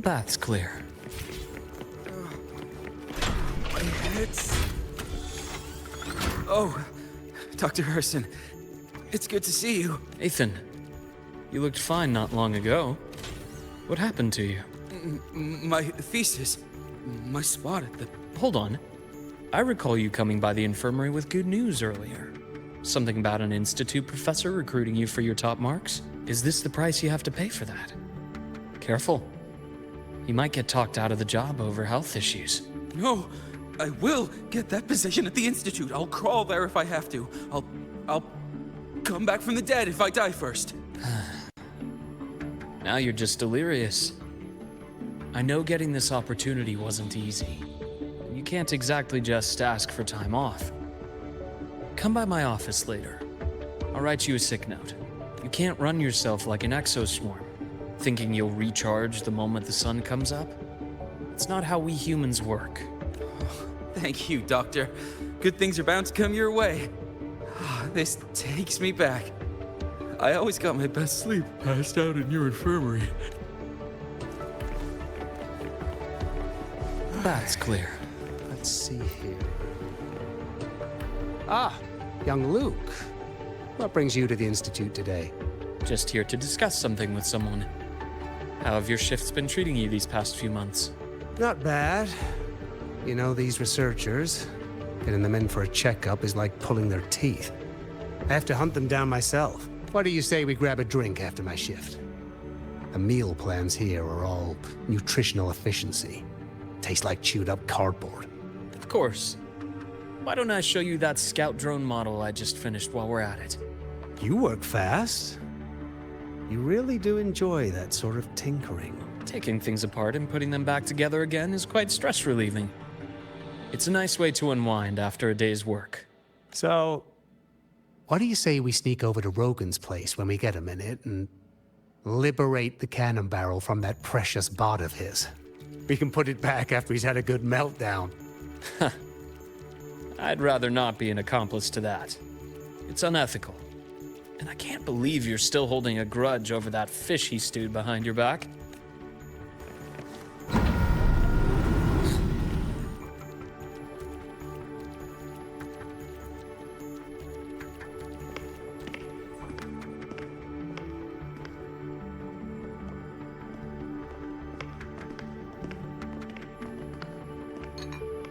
Path's clear. My head's... Oh, Dr. Harrison. It's good to see you. Ethan, you looked fine not long ago. What happened to you? My thesis. My spot at the... Hold on. I recall you coming by the infirmary with good news earlier. Something about an institute professor recruiting you for your top marks? Is this the price you have to pay for that? Careful. You might get talked out of the job over health issues. No, I will get that position at the institute. I'll crawl there if I have to. I'll come back from the dead if I die first. Now you're just delirious. I know getting this opportunity wasn't easy. You can't exactly just ask for time off. Come by my office later. I'll write you a sick note. You can't run yourself like an exoswarm, thinking you'll recharge the moment the sun comes up. It's not how we humans work. Thank you, Doctor. Good things are bound to come your way. This takes me back. I always got my best sleep passed out in your infirmary. That's clear. Let's see here. Ah, young Luke. What brings you to the Institute today? Just here to discuss something with someone. How have your shifts been treating you these past few months? Not bad. You know, these researchers, getting them in for a checkup is like pulling their teeth. I have to hunt them down myself. What do you say we grab a drink after my shift? The meal plans here are all nutritional efficiency. Taste like chewed up cardboard. Of course. Why don't I show you that scout drone model I just finished while we're at it? You work fast. You really do enjoy that sort of tinkering. Taking things apart and putting them back together again is quite stress relieving. It's a nice way to unwind after a day's work. So, what do you say we sneak over to Rogan's place when we get a minute and liberate the cannon barrel from that precious bot of his? We can put it back after he's had a good meltdown. I'd rather not be an accomplice to that. It's unethical. And I can't believe you're still holding a grudge over that fish he stewed behind your back.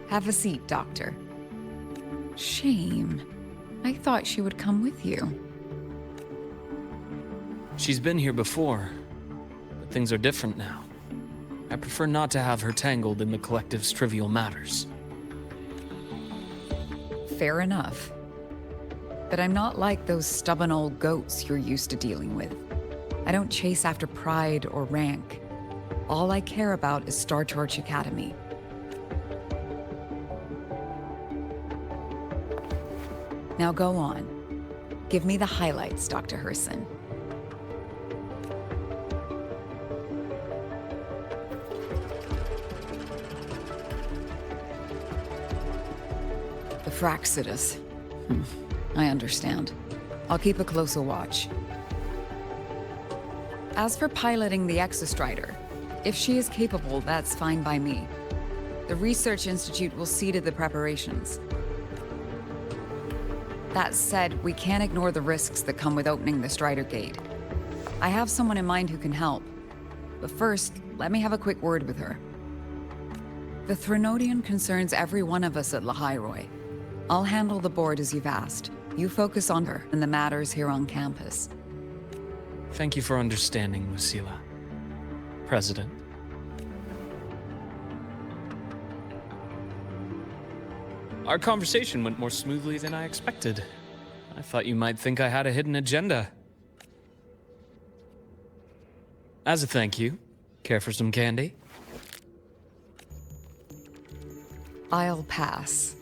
Have a seat, Doctor. Shame. I thought she would come with you. She's been here before, but things are different now. I prefer not to have her tangled in the collective's trivial matters. Fair enough. But I'm not like those stubborn old goats you're used to dealing with. I don't chase after pride or rank. All I care about is Star Torch Academy. Now go on. Give me the highlights, Dr. Herson. The Fraxidus. I understand. I'll keep a closer watch. As for piloting the Exostrider, if she is capable, that's fine by me. The Research Institute will see to the preparations. That said, we can't ignore the risks that come with opening the Strider Gate. I have someone in mind who can help. But first, let me have a quick word with her. The Threnodian concerns every one of us at Lahairoi. I'll handle the board as you've asked. You focus on her and the matters here on campus. Thank you for understanding, Lucila. President. Our conversation went more smoothly than I expected. I thought you might think I had a hidden agenda. As a thank you, care for some candy? I'll pass.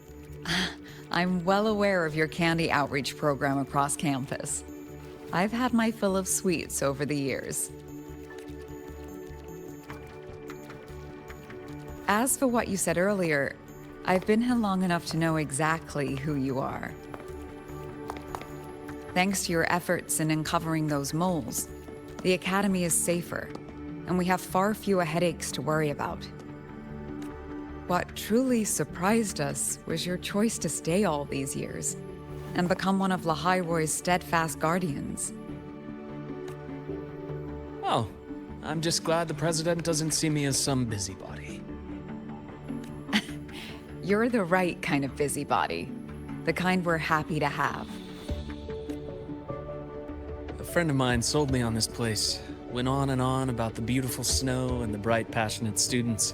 I'm well aware of your candy outreach program across campus. I've had my fill of sweets over the years. As for what you said earlier, I've been here long enough to know exactly who you are. Thanks to your efforts in uncovering those moles, the Academy is safer, and we have far fewer headaches to worry about. What truly surprised us was your choice to stay all these years and become one of Lahai-Roy's steadfast guardians. Oh, I'm just glad the president doesn't see me as some busybody. You're the right kind of busybody, the kind we're happy to have. A friend of mine sold me on this place. Went on and on about the beautiful snow and the bright, passionate students.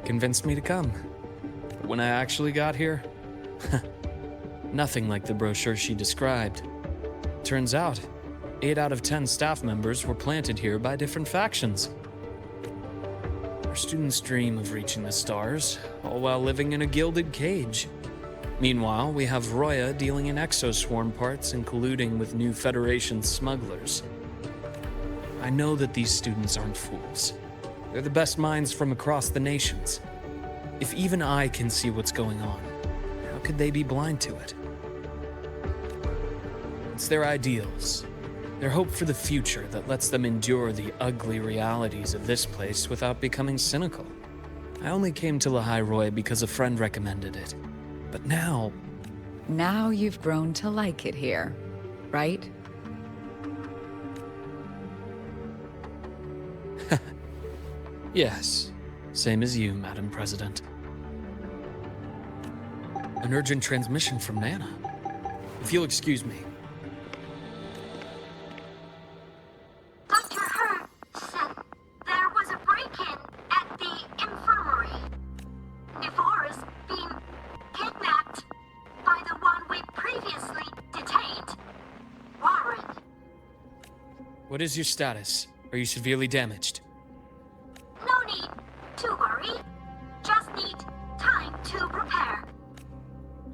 Convinced me to come. But when I actually got here, nothing like the brochure she described. Turns out, 8 out of 10 staff members were planted here by different factions. Our students dream of reaching the stars, all while living in a gilded cage. Meanwhile, we have Roya dealing in exoswarm parts and colluding with new Federation smugglers. I know that these students aren't fools. They're the best minds from across the nations. If even I can see what's going on, how could they be blind to it? It's their ideals, their hope for the future that lets them endure the ugly realities of this place without becoming cynical. I only came to Lahai-Roy because a friend recommended it. But now... Now you've grown to like it here, right? Yes, same as you, Madam President. An urgent transmission from Nana. If you'll excuse me. Dr. Hurd said there was a break-in at the infirmary. Nevora's been kidnapped by the one we previously detained, Warren. What is your status? Are you severely damaged? No need to worry. Just need time to prepare.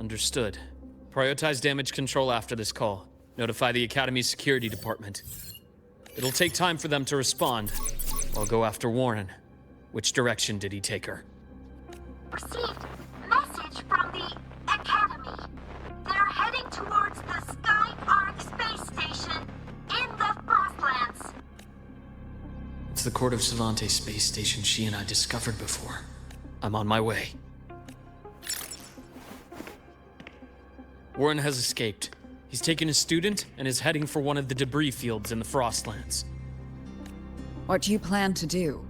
Understood. Prioritize damage control after this call. Notify the Academy's security department. It'll take time for them to respond. I'll go after Warren. Which direction did he take her? Received message from the Academy. They're heading towards the Sky Arc space station in the Frostlands. It's the Court of Savante space station she and I discovered before. I'm on my way. Warren has escaped. He's taken a student and is heading for one of the debris fields in the Frostlands. What do you plan to do?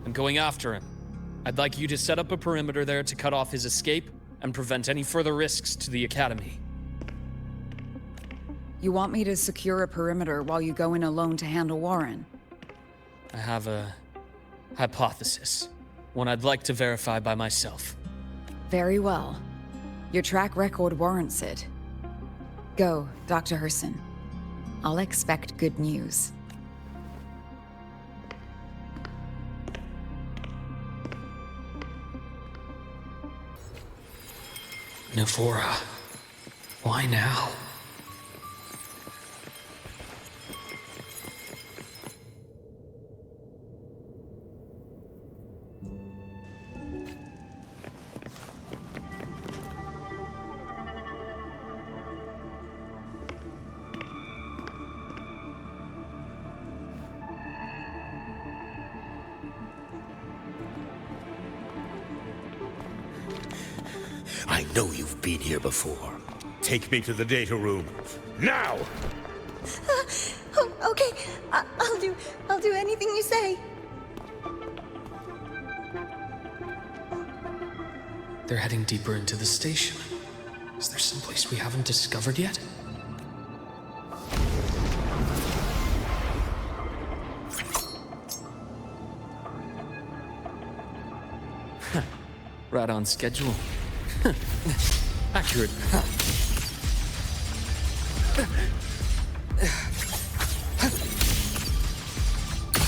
I'm going after him. I'd like you to set up a perimeter there to cut off his escape and prevent any further risks to the Academy. You want me to secure a perimeter while you go in alone to handle Warren? I have a hypothesis. One I'd like to verify by myself. Very well. Your track record warrants it. Go, Dr. Herson. I'll expect good news. Navora. Why now? I know you've been here before. Take me to the data room. Now! Okay, I'll do anything you say. They're heading deeper into the station. Is there someplace we haven't discovered yet? Right on schedule. Accurate.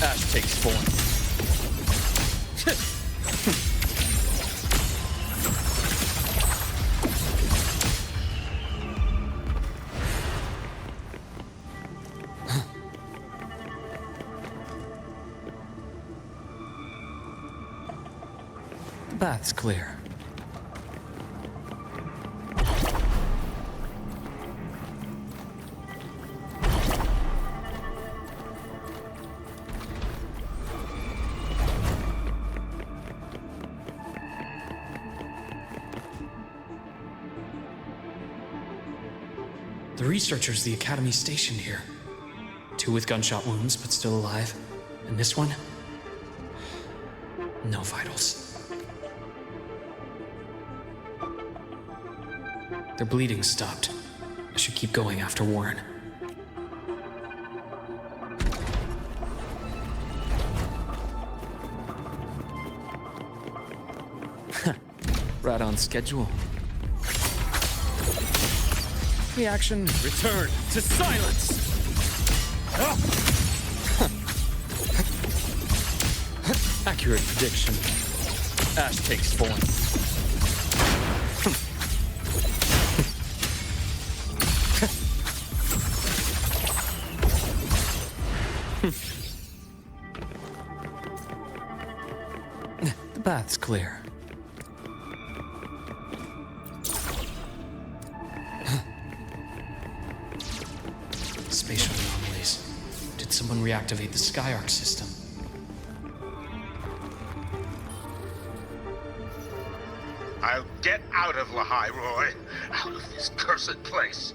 Ash takes form. The path's clear. The researchers the Academy stationed here. 2 with gunshot wounds, but still alive. And this one? No vitals. Their bleeding stopped. I should keep going after Warren. Right on schedule. Reaction. Return to silence! Accurate prediction. Ash takes form. The path's clear. Spatial anomalies. Did someone reactivate the Skyarc system? I'll get out of Lahai, Roy. Out of this cursed place.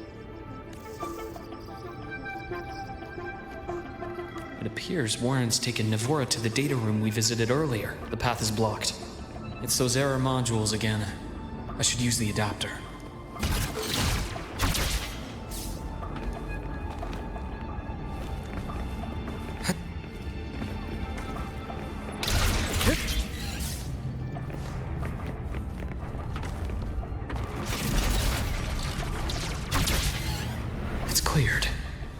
It appears Warren's taken Navora to the data room we visited earlier. The path is blocked. It's those error modules again. I should use the adapter. It's cleared.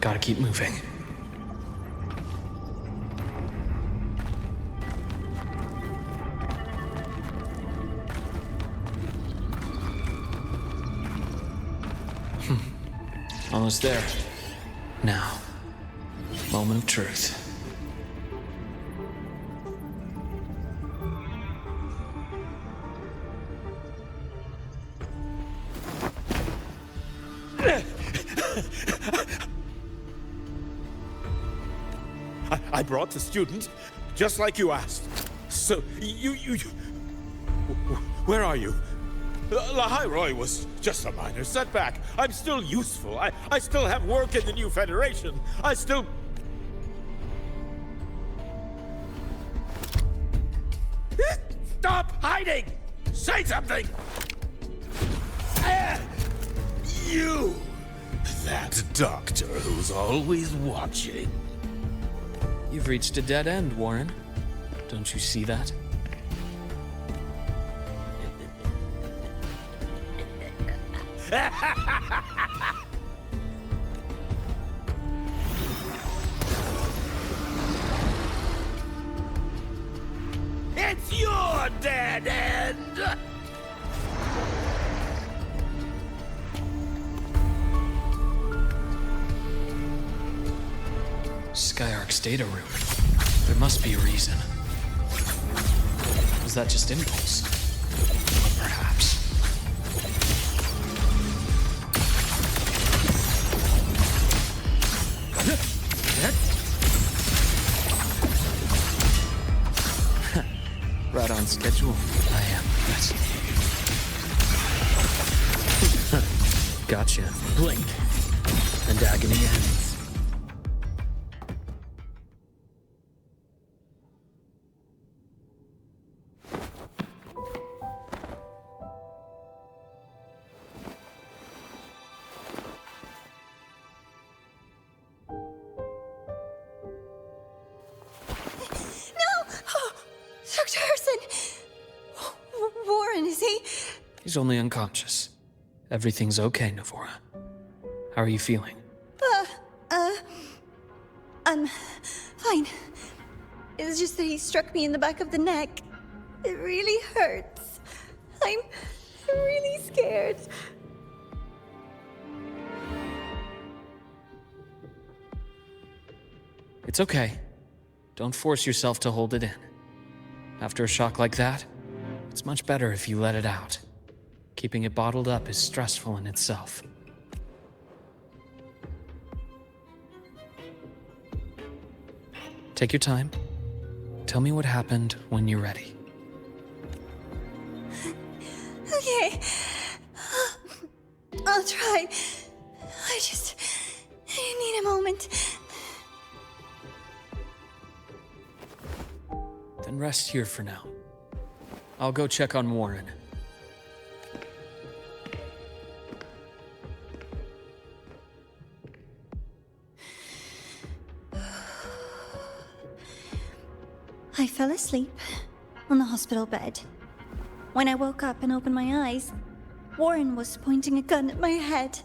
Gotta keep moving. Almost there. Now, moment of truth. I brought the student, just like you asked. So, you... Where are you? Lahai Roy was just a minor setback. I'm still useful. I still have work in the new Federation. I still... Stop hiding! Say something! You! That doctor who's always watching. You've reached a dead end, Warren. Don't you see that? It's your dead end! Skyarc's data room. There must be a reason. Was that just impulse? Or perhaps... Right on schedule. I am, yes. Gotcha. Blink. And agony ends. Dr. Harrison! Warren, is he? He's only unconscious. Everything's okay, Navora. How are you feeling? I'm fine. It's just that he struck me in the back of the neck. It really hurts. I'm really scared. It's okay. Don't force yourself to hold it in. After a shock like that, it's much better if you let it out. Keeping it bottled up is stressful in itself. Take your time. Tell me what happened when you're ready. Okay. I'll try. I just moment. Then rest here for now. I'll go check on Warren. I fell asleep on the hospital bed. When I woke up and opened my eyes, Warren was pointing a gun at my head.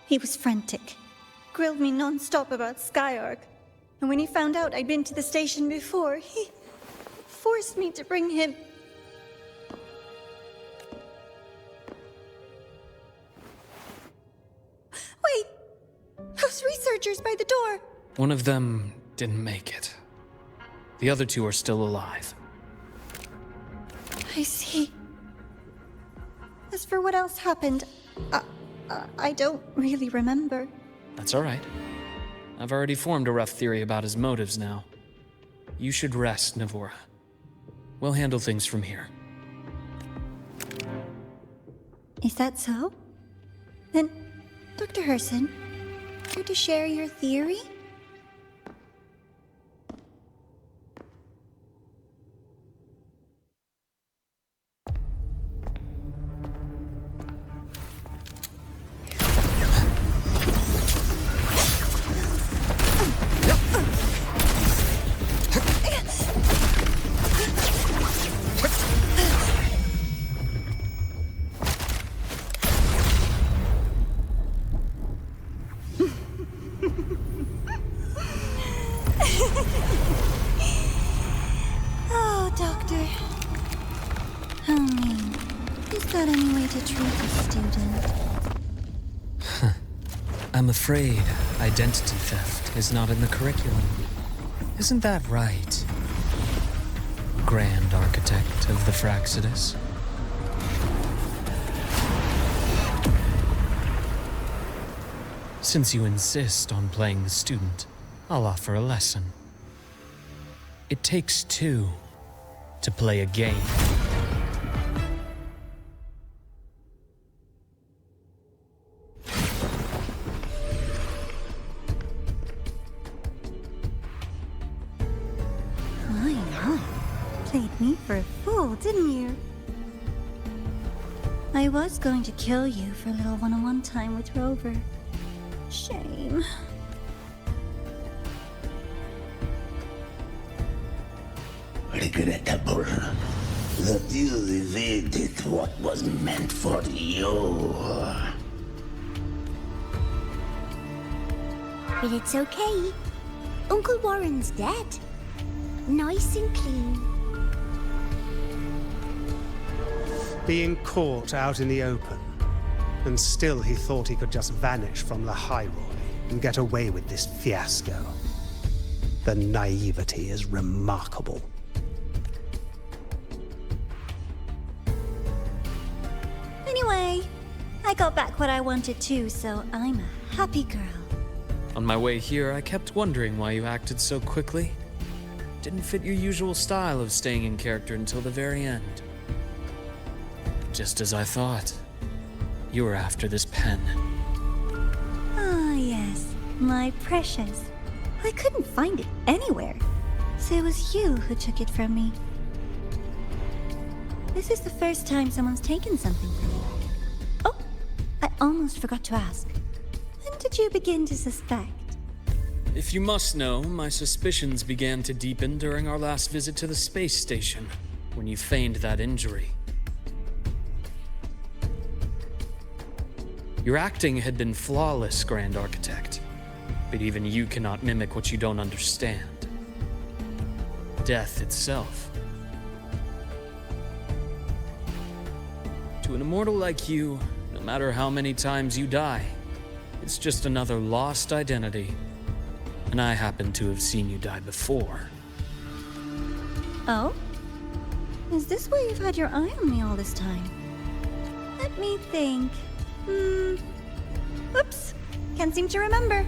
He was frantic, grilled me non-stop about Skyark, and when he found out I'd been to the station before, he forced me to bring him. Wait! Those researchers by the door! One of them didn't make it. The other two are still alive. I see. As for what else happened, I don't really remember. That's all right. I've already formed a rough theory about his motives now. You should rest, Navora. We'll handle things from here. Is that so? Then, Dr. Herson, care to share your theory? Oh, Doctor. How mean. Is that any way to treat a student? I'm afraid identity theft is not in the curriculum. Isn't that right, Grand Architect of the Fraxidus? Since you insist on playing the student, I'll offer a lesson. It takes two to play a game. My. Played me for a fool, didn't you? I was going to kill you for a little one-on-one time with Rover. Shame. Regrettable that you evaded what was meant for you. But it's okay. Uncle Warren's dead. Nice and clean. Being caught out in the open, and still he thought he could just vanish from the High Roy and get away with this fiasco. The naivety is remarkable. Anyway, I got back what I wanted too, so I'm a happy girl. On my way here, I kept wondering why you acted so quickly. Didn't fit your usual style of staying in character until the very end. Just as I thought. You were after this pen. Ah, yes, my precious. I couldn't find it anywhere, so it was you who took it from me. This is the first time someone's taken something from me. Oh, I almost forgot to ask. When did you begin to suspect? If you must know, my suspicions began to deepen during our last visit to the space station, when you feigned that injury. Your acting had been flawless, Grand Architect, but even you cannot mimic what you don't understand. Death itself. To an immortal like you, no matter how many times you die, it's just another lost identity. And I happen to have seen you die before. Oh? Is this why you've had your eye on me all this time? Let me think. Oops. Can't seem to remember.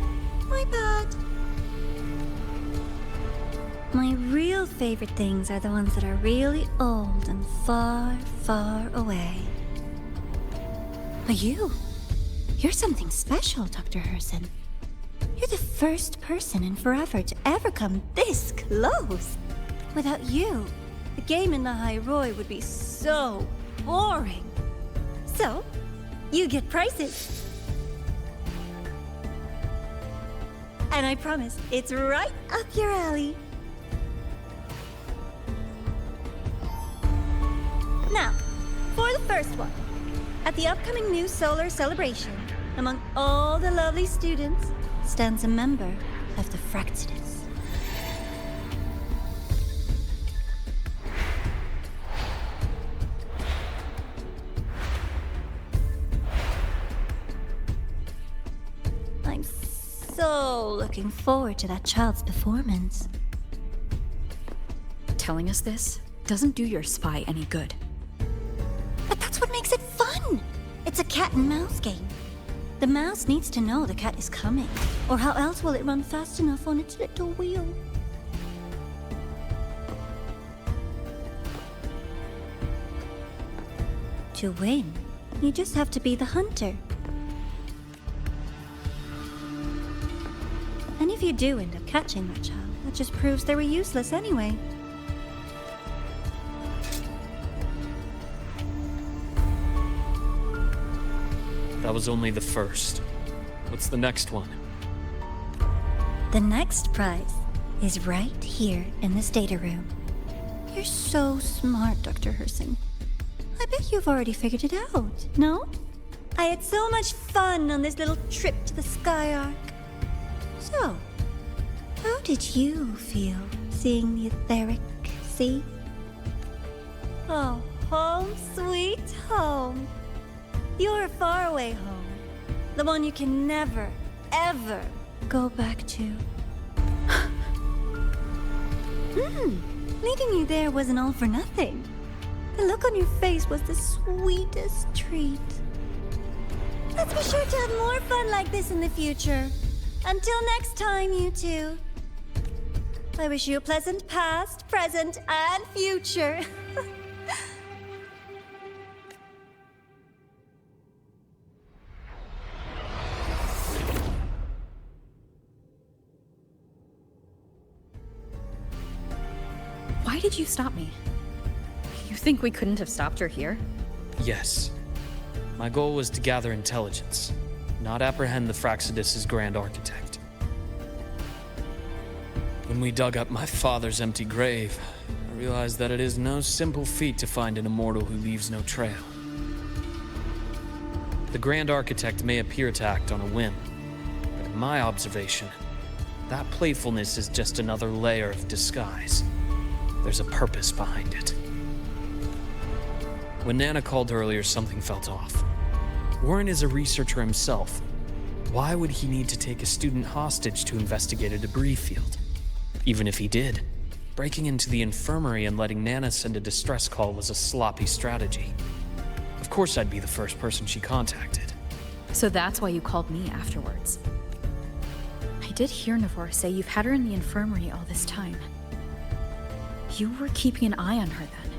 My bad. My real favorite things are the ones that are really old and far, far away. But you're something special, Dr. Herson. You're the first person in forever to ever come this close. Without you, the game in the High Roy would be so boring. So, you get prizes. And I promise, it's right up your alley. Now, for the first one. At the upcoming new solar celebration, among all the lovely students, stands a member of the Fractidus. I'm so looking forward to that child's performance. Telling us this doesn't do your spy any good. But that's what makes it fun! It's a cat and mouse game. The mouse needs to know the cat is coming, or how else will it run fast enough on its little wheel? To win, you just have to be the hunter. And if you do end up catching that child, that just proves they were useless anyway. That was only the first. What's the next one? The next prize is right here in this data room. You're so smart, Dr. Herson. I bet you've already figured it out, no? I had so much fun on this little trip to the Sky Arc. So, how did you feel seeing the etheric sea? Oh, home sweet home. Your faraway home. The one you can never, ever go back to. Meeting you there wasn't all for nothing. The look on your face was the sweetest treat. Let's be sure to have more fun like this in the future. Until next time, you two. I wish you a pleasant past, present, and future. Why did you stop me? You think we couldn't have stopped her here? Yes. My goal was to gather intelligence, not apprehend the Fractidus' Grand Architect. When we dug up my father's empty grave, I realized that it is no simple feat to find an immortal who leaves no trail. The Grand Architect may appear to act on a whim, but in my observation, that playfulness is just another layer of disguise. There's a purpose behind it. When Nana called earlier, something felt off. Warren is a researcher himself. Why would he need to take a student hostage to investigate a debris field? Even if he did, breaking into the infirmary and letting Nana send a distress call was a sloppy strategy. Of course I'd be the first person she contacted. So that's why you called me afterwards. I did hear Navor say you've had her in the infirmary all this time. You were keeping an eye on her then.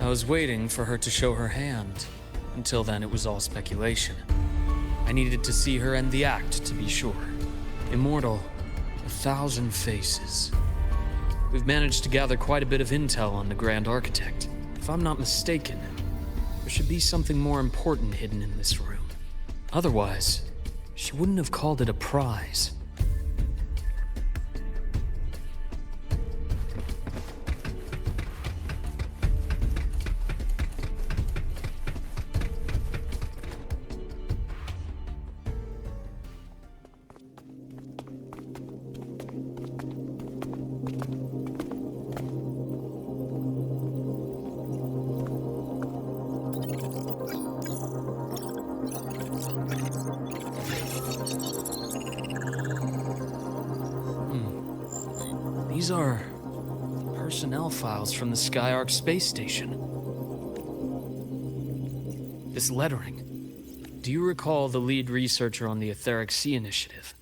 I was waiting for her to show her hand. Until then, it was all speculation. I needed to see her end the act to be sure. Immortal, 1,000 faces. We've managed to gather quite a bit of intel on the Grand Architect. If I'm not mistaken, there should be something more important hidden in this room. Otherwise, she wouldn't have called it a prize. These are personnel files from the Sky Arc space station. This lettering. Do you recall the lead researcher on the Etheric Sea Initiative?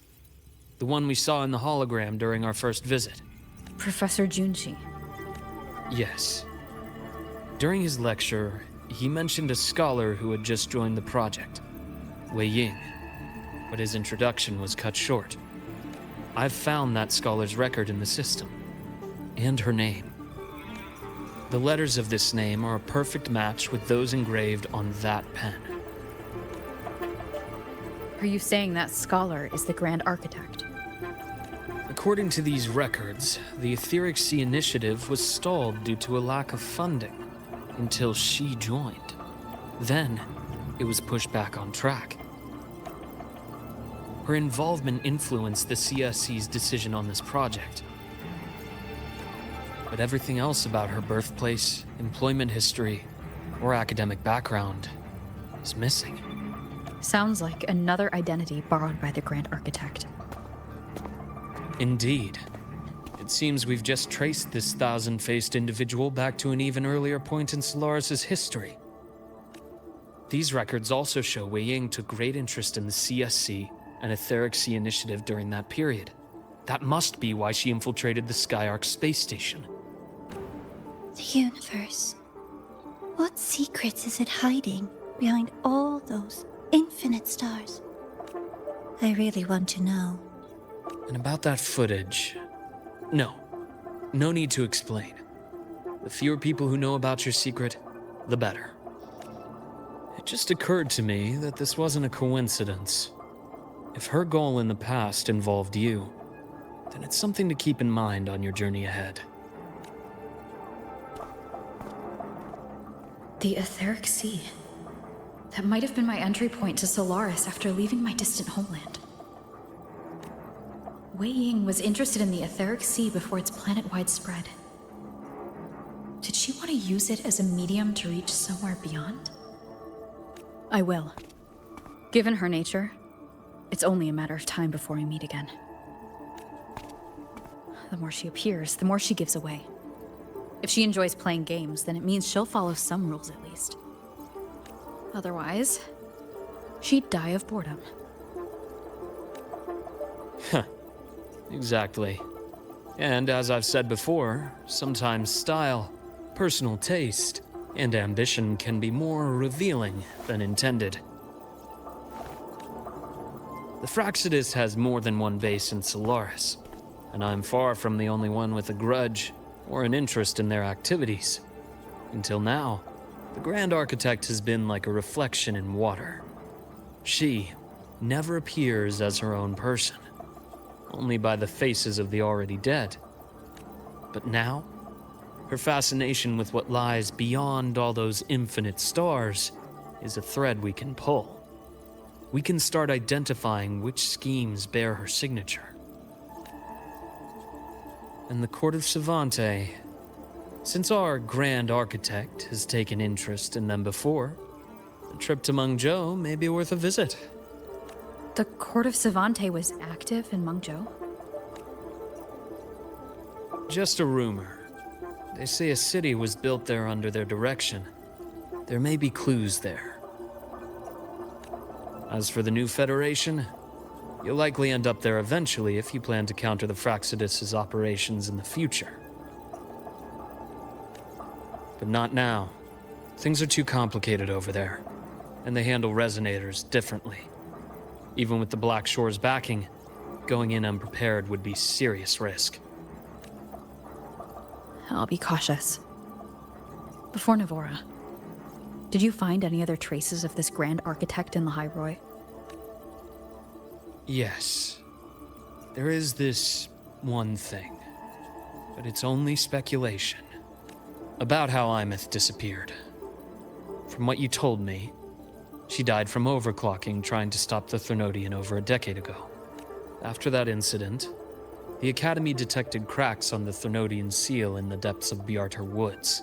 The one we saw in the hologram during our first visit? Professor Junshi. Yes. During his lecture, he mentioned a scholar who had just joined the project. Wei Ying, but his introduction was cut short. I've found that scholar's record in the system, and her name. The letters of this name are a perfect match with those engraved on that pen. Are you saying that scholar is the Grand Architect? According to these records, the Etheric Sea initiative was stalled due to a lack of funding until she joined. Then, it was pushed back on track. Her involvement influenced the CSC's decision on this project. But everything else about her birthplace, employment history, or academic background is missing. Sounds like another identity borrowed by the Grand Architect. Indeed. It seems we've just traced this thousand-faced individual back to an even earlier point in Solaris' history. These records also show Wei Ying took great interest in the CSC and Etheric Sea initiative during that period. That must be why she infiltrated the Skyark space station. The universe. What secrets is it hiding behind all those infinite stars? I really want to know. And about that footage... No need to explain. The fewer people who know about your secret, the better. It just occurred to me that this wasn't a coincidence. If her goal in the past involved you, then it's something to keep in mind on your journey ahead. The Etheric Sea. That might have been my entry point to Solaris after leaving my distant homeland. Wei Ying was interested in the Etheric Sea before its planet-wide spread. Did she want to use it as a medium to reach somewhere beyond? I will. Given her nature, it's only a matter of time before we meet again. The more she appears, the more she gives away. If she enjoys playing games, then it means she'll follow some rules at least. Otherwise, she'd die of boredom. Huh. Exactly. And as I've said before, sometimes style, personal taste, and ambition can be more revealing than intended. The Fraxidus has more than one base in Solaris, and I'm far from the only one with a grudge or an interest in their activities. Until now, the Grand Architect has been like a reflection in water. She never appears as her own person, only by the faces of the already dead. But now, her fascination with what lies beyond all those infinite stars is a thread we can pull. We can start identifying which schemes bear her signature. And the Court of Savante, since our Grand Architect has taken interest in them before, a trip to Mengzhou may be worth a visit. The Court of Savante was active in Mengzhou? Just a rumor. They say a city was built there under their direction. There may be clues there. As for the new Federation, you'll likely end up there eventually if you plan to counter the Fraxidus' operations in the future. But not now. Things are too complicated over there, and they handle resonators differently. Even with the Black Shore's backing, going in unprepared would be serious risk. I'll be cautious. Before Navora, did you find any other traces of this Grand Architect in the Hyroi? Yes. There is this one thing, but it's only speculation. About how Imeth disappeared. From what you told me, she died from overclocking trying to stop the Threnodian over a decade ago. After that incident, the Academy detected cracks on the Threnodian seal in the depths of Biarter Woods.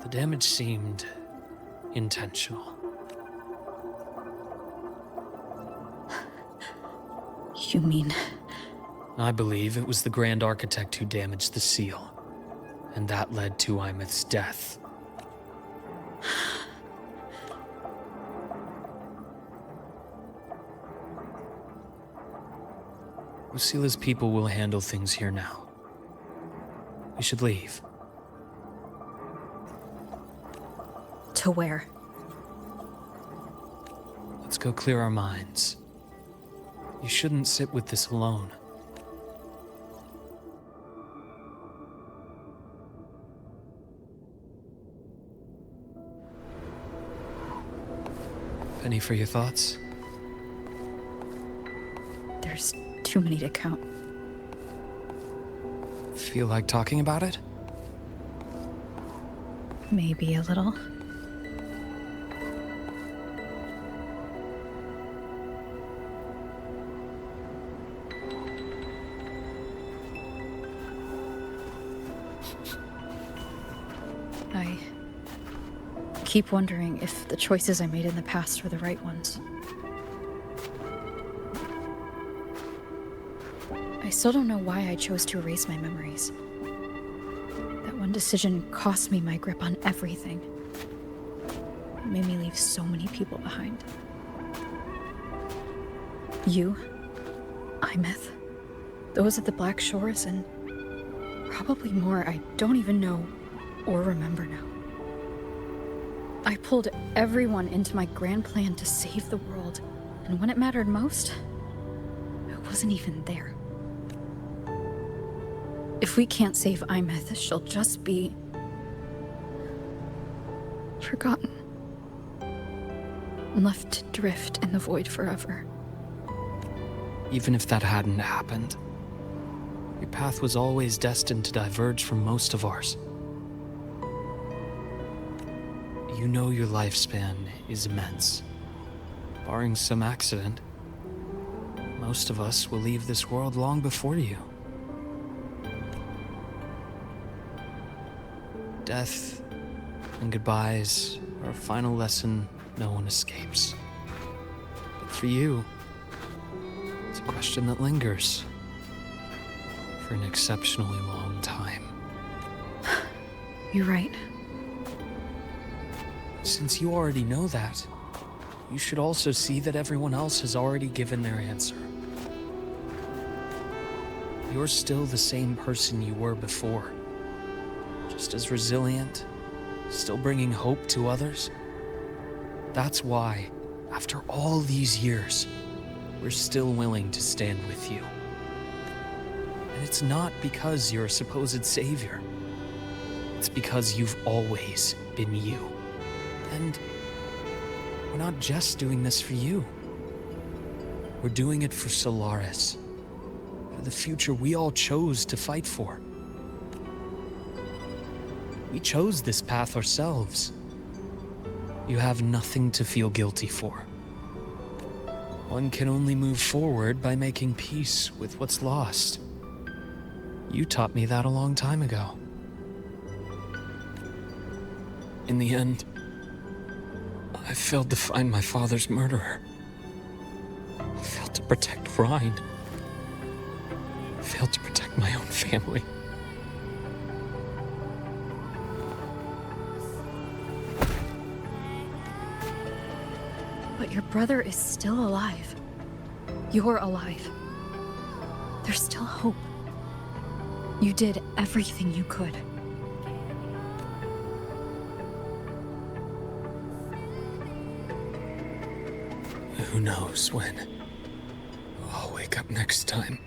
The damage seemed intentional. You mean... I believe it was the Grand Architect who damaged the seal, and that led to Imeth's death. Lucila's people will handle things here now. We should leave. To where? Let's go clear our minds. You shouldn't sit with this alone. Penny for your thoughts? There's too many to count. Feel like talking about it? Maybe a little. I keep wondering if the choices I made in the past were the right ones. I still don't know why I chose to erase my memories. That one decision cost me my grip on everything. It made me leave so many people behind. You, Imeth, those at the Black Shores, and probably more I don't even know or remember now. I pulled everyone into my grand plan to save the world, and when it mattered most, I wasn't even there. If we can't save Imeth, she'll just be forgotten. Left to drift in the void forever. Even if that hadn't happened, your path was always destined to diverge from most of ours. You know your lifespan is immense. Barring some accident, most of us will leave this world long before you. Death and goodbyes are a final lesson no one escapes. But for you, it's a question that lingers for an exceptionally long time. You're right. Since you already know that, you should also see that everyone else has already given their answer. You're still the same person you were before. Just as resilient, still bringing hope to others. That's why, after all these years, we're still willing to stand with you. And it's not because you're a supposed savior. It's because you've always been you. And we're not just doing this for you. We're doing it for Solaris. For the future we all chose to fight for. We chose this path ourselves. You have nothing to feel guilty for. One can only move forward by making peace with what's lost. You taught me that a long time ago. In the end, I failed to find my father's murderer. I failed to protect Rhine. I failed to protect my own family. But your brother is still alive. You're alive. There's still hope. You did everything you could. Who knows when I'll wake up next time.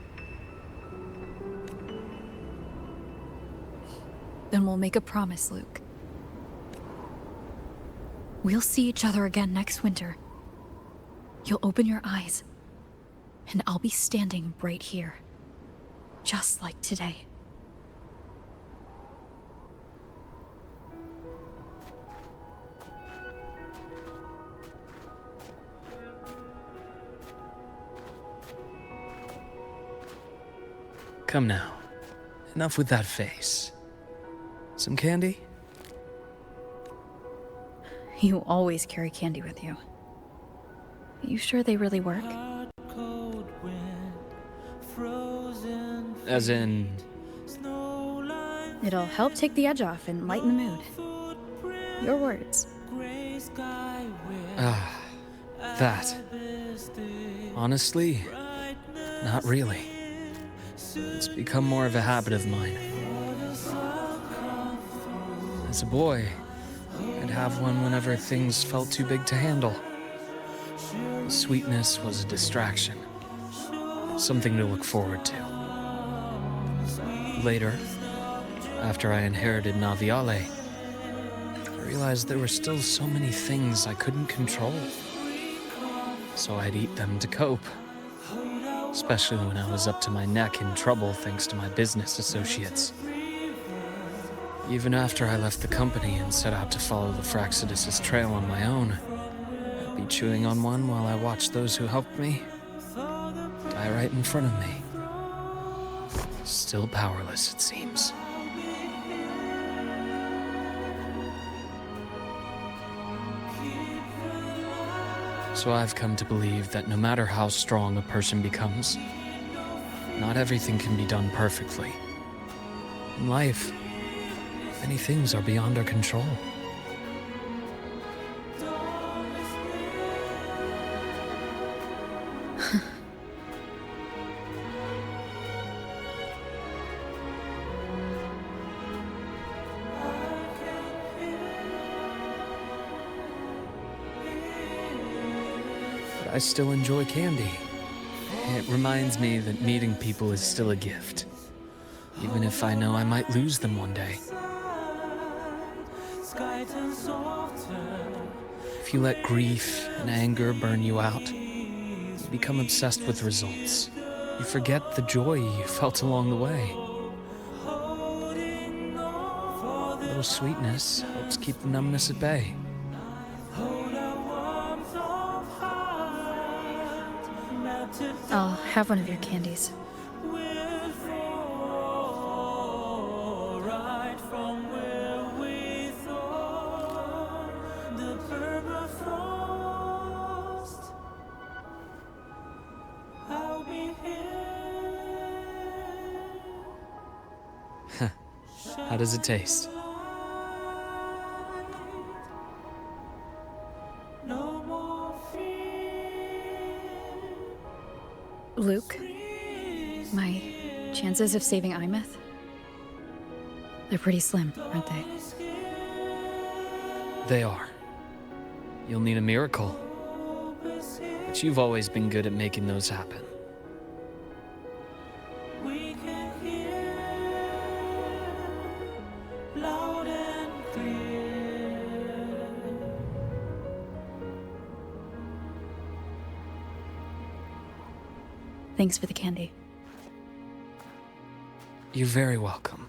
Then we'll make a promise, Luke. We'll see each other again next winter. You'll open your eyes, and I'll be standing right here, just like today. Come now. Enough with that face. Some candy? You always carry candy with you. You sure they really work? As in... It'll help take the edge off and lighten the mood. Your words. That. Honestly, not really. It's become more of a habit of mine. As a boy, I'd have one whenever things felt too big to handle. The sweetness was a distraction, something to look forward to. Later, after I inherited Naviale, I realized there were still so many things I couldn't control. So I'd eat them to cope, especially when I was up to my neck in trouble thanks to my business associates. Even after I left the company and set out to follow the Fraxidus' trail on my own, I'd be chewing on one while I watched those who helped me die right in front of me. Still powerless, it seems. So I've come to believe that no matter how strong a person becomes, not everything can be done perfectly. In life, many things are beyond our control. I still enjoy candy. It reminds me that meeting people is still a gift, even if I know I might lose them one day. If you let grief and anger burn you out, you become obsessed with results. You forget the joy you felt along the way. A little sweetness helps keep the numbness at bay. I'll have one of your candies. How does it taste? Luke, my chances of saving Imeth? They're pretty slim, aren't they? They are. You'll need a miracle. But you've always been good at making those happen. Thanks for the candy. You're very welcome.